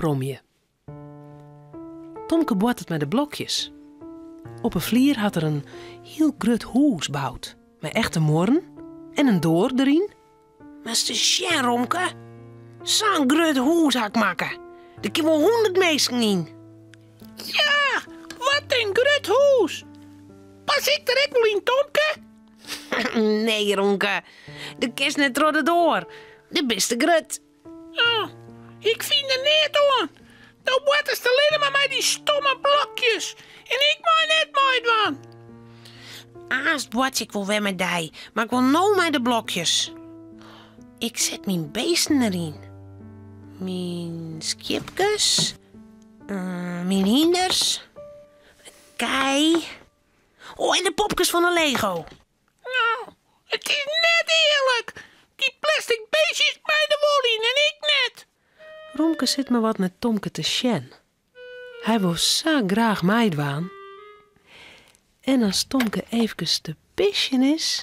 opromje. Tomke boort het met de blokjes. Op een vlier had er een heel grut hoes bouwd. Met echte moren en een door erin. Maar is de sjen, Romke? Zo'n grut hoes had ik maken. Er kan wel 100 mensen in. Ja, wat een grut hoes. Pas ik er ook wel in, Tomke? Nee, Romke. De kist net rodde door. De beste grut. Oh, ik vind er niet aan. Nou wordt het alleen maar met die stomme blokjes. En ik mag net mooi van. Aast word ik wel weer met die, maar ik wil nou met de blokjes. Ik zet mijn beesten erin. Mijn skipjes. Mijn hinders. Kei. Oh, en de popjes van de Lego. Nou, het is net eerlijk. Die plastic beestjes bij de wol in en ik net. Romke zit me wat met Tomke te sjen. Hij wil zo graag meidwaan. En als Tomke eventjes te pisjen is...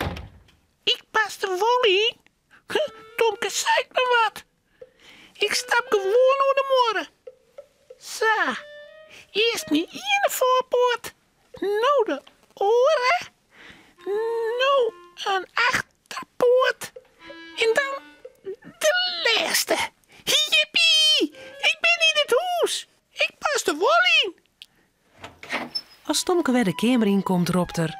Ik pas de wol in. Tomke zei me wat. Ik stap gewoon door de morgen. Zo, eerst niet hier de voorpoort. Nou de oren. Nou een achterpoort. En dan de laatste. Jippie! Ik ben in het huis. Ik pas de wol in. Als Tomke weer de kamer in komt, roept er...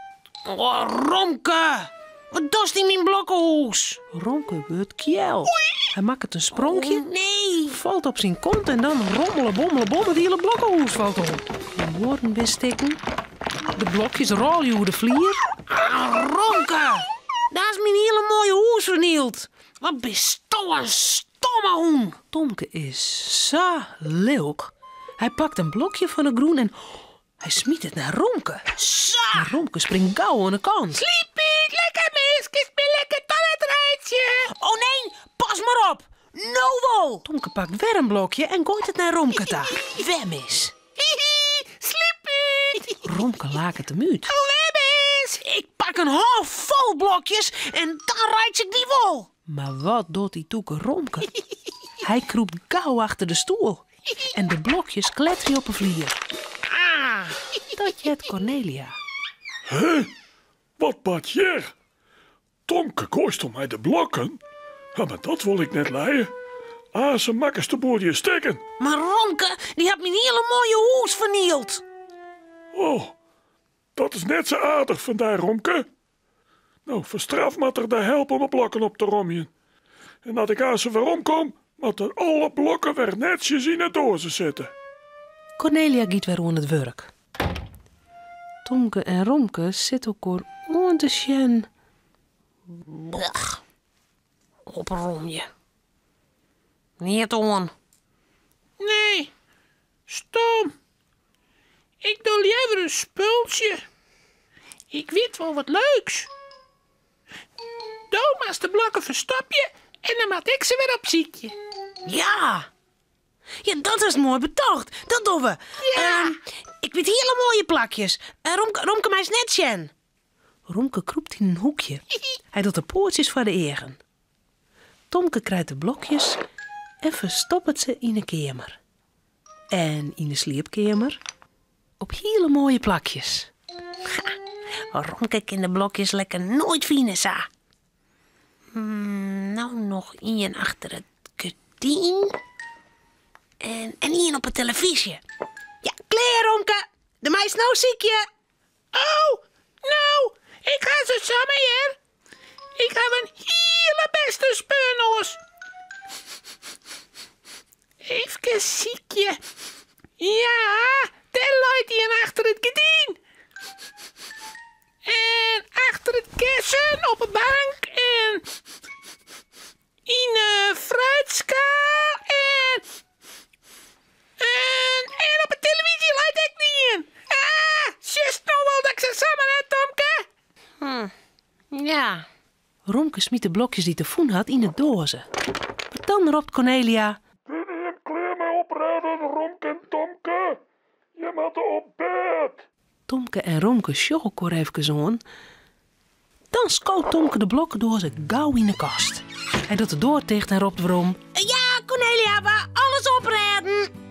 Oh, Romke! Wat doet die in mijn blokkenhoes? Romke wordt kjel. Hij maakt een sprongje, Oh, nee! valt op zijn kont en dan rommelen, bommelen, het hele blokkenhoes valt om. De woorden weer stikken. De blokjes rollen over de vlier. Ah, Romke! Daar is mijn hele mooie hoes vernield. Wat bist toch een stomme hoen. Tomke is zo leuk. Hij pakt een blokje van de groen en hij smiet het naar Romke. Zo! Maar Romke springt gauw aan de kant. Sleepie, lekker meisjes, ben lekker toiletrijtje. Oh nee, pas maar op! Nou wel! Tomke pakt weer een blokje en gooit het naar Romke toe. Wem is? Hihi, Sleepie. Romke laakt het hem uit. Lebbes. Ik pak een half vol blokjes en dan rijd ik die wol. Maar wat doet die toeke Romke? Hij kroept gauw achter de stoel. En de blokjes kletteren op een vlier. Ah! Dat jet Cornelia. Wat bad jij? Tomke koost om mij de blokken. Ja, maar dat wil ik net leien. Ze makkers de boer je steken. Maar Romke, die had mijn hele mooie hoes vernield. Oh, dat is net zo aardig van daar, Romke. Nou, verstraf maar er de help om de blokken op te rommen. En dat ik ze weer omkom, moet er alle blokken weer netjes in de dozen zitten. Cornelia giet weer aan het werk. Tomke en Romke zitten elkaar aan te sjen. Blech. Oprom je. Niet on. Nee, stom. Ik doe liever een spultje. Ik weet wel wat leuks. Doe maar de blokken verstop je en dan maak ik ze weer op ziekje. Ja. Ja, dat is mooi betoogd. Dat doen we. Ja. Ik weet hele mooie plakjes. Romke mij is net sjen. Romke kroept in een hoekje. Hij doet de poortjes voor de egen. Tomke krijgt de blokjes en verstopt ze in de kamer. En in de slaapkamer op hele mooie plakjes. Romke kan de blokjes lekker nooit vinden, sa. Nou nog één achter het gordijn. En één op de televisie. Ja, klaar, Romke. De meis nou ziekje. Oh, nou, ik ga ze samen hier. Ik heb een hele beste speurnoos. Even ziekje. Ja, daar luidt hij achter het gordijn. En achter het kussen op een bank en in een fruitschaal en op de televisie luidt ik niet in. Just nou wel dat ik ze samen heb, Tomke. Ja. Romke smiet de blokjes die te voen had in de dozen. Dan roept Cornelia... Kun je hem kleer mee opraden, Romke en Tomke? Je moet op bed. Tomke en Romke sjoggen elkaar even aan. Dan scoot Tomke de blokken door ze gauw in de kast. Hij doet de deur dicht en roept waarom... Ja, Cornelia, we alles opraden.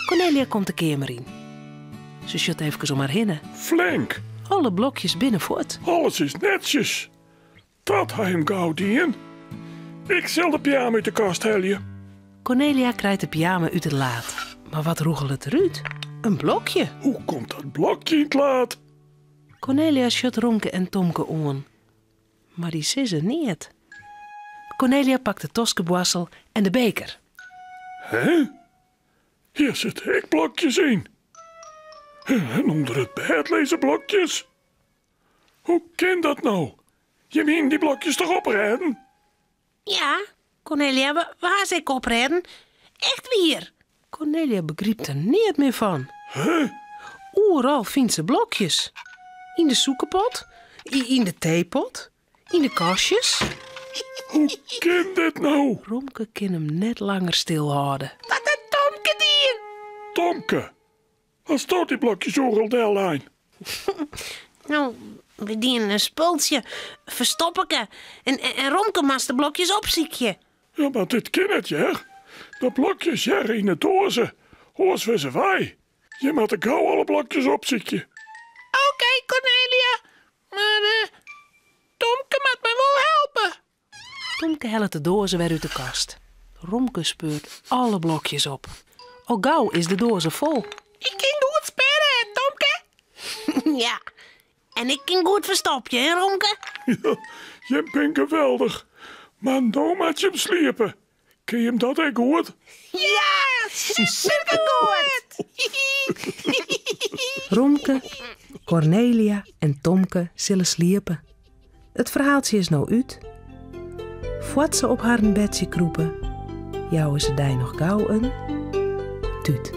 Cornelia komt de kamer in. Ze sjut even om haar hinnen. Flink. Alle blokjes binnenvoort. Alles is netjes. Dat hij hem gauw dien. Ik zal de pyjama uit de kast heljen. Cornelia krijgt de pyjama uit het laad. Maar wat roegelt het eruit? Een blokje. Hoe komt dat blokje in het laad? Cornelia sjut Romke en Tomke aan. Maar die sissen niet. Cornelia pakt de toskeboassel en de beker. Hè? Hier zitten ik blokjes in. En onder het bed lezen blokjes. Hoe kan dat nou? Je meent die blokjes toch oprijden? Ja, Cornelia, waar ze ik opredden? Echt weer. Cornelia begrijpt er niet meer van. Hè? Overal vindt ze blokjes. In de soekenpot, in de theepot, in de kastjes. Hoe kan dit nou? Romke kan hem net langer stilhouden. Wat een Tomke die. Tomke, wat staat die blokjes overal lijn? Nou, we dienen een spultje, verstoppen en Romke mas de blokjes opziekje. Ja, maar dit kan het, ja. De blokjes jaren in de dozen. Hoors we ze wij. Je moet de gauw alle blokjes opzieken. Oké, Cornelia. Maar Tomke moet me wel helpen. Tomke helpt de dozen weer uit de kast. Romke speurt alle blokjes op. Al gauw is de dozen vol. Ik kan goed spelen, Tomke. Ja, en ik kan goed verstopje, hè Romke? Ja, je bent geweldig. Maar nou moet je hem sliepen. Kun je hem dat ook goed? Ja, supergoed. Romke, Cornelia en Tomke zullen sliepen. Het verhaaltje is nou uit. Voordat ze op haar bedje kroepen, jouwen ze daar nog gauw een tuut.